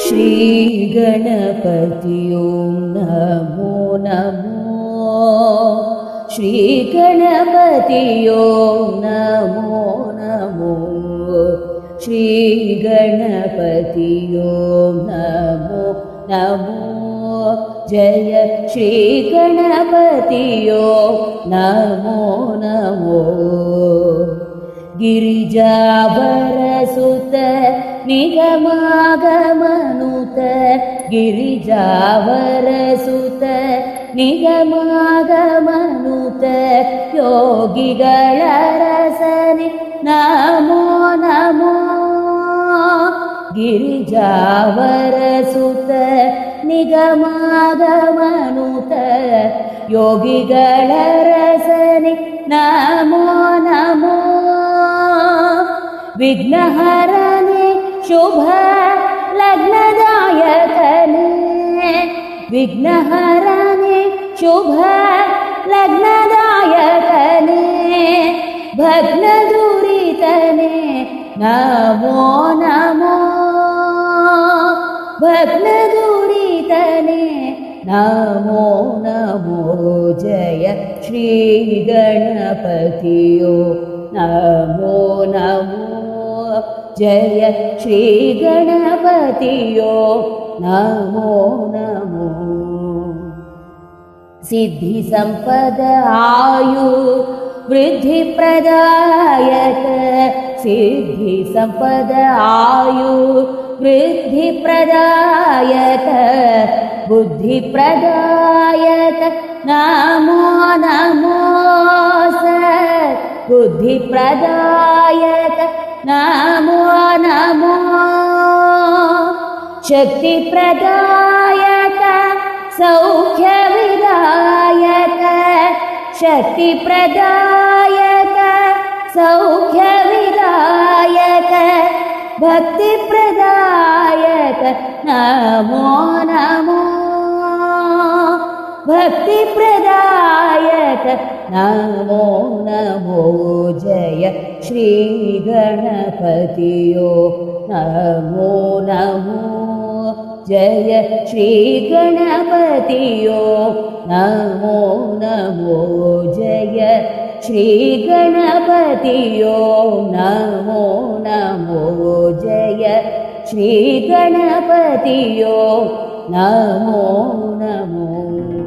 श्रीगणपति ॐ नमो नमो श्रीगणपति ॐ नमो नमो श्रीगणपति ॐ नमो नमो जय श्रीगणपति ॐ नमो नमो गिरिजावरसुत निगमागमनुत गिरिजावरसुत निगमागमनुत योगिಗಳ ರಸನೆ ನಮೋ ನಮೋ ಗಿರಿಜಾವರಸುತ ನಿಗಮಾಗಮನುತ ಯೋಗಿಗಳ ರಸನೆ ನಮೋ ನಮೋ विघ्नहरने शुभ लग्नदायकने विघ्नहरने शुभ लग्नदायकने भग्नदुरितने नमो नमो भग्नदुरितने नमो नमो जय श्रीगणपति नमो नमो जय श्रीगणपति नमो नमो सिद्धि संपद आयु वृद्धि प्रदायक सिद्धि संपद आयु वृद्धि प्रदायक बुद्धि प्रदायक नमो नमो बुद्धि प्रदायक नमो नमो शक्ति प्रदायक सौख्य विदायक शक्ति प्रदायक सौख्य विदायक भक्ति प्रदायक नमो नमो भक्ति प्रदायक नमो नमो जय श्रीगणपति नमो नमो जय श्रीगणपति नमो नमो जय श्रीगणपति नमो नमो जय श्रीगणपति नमो नमो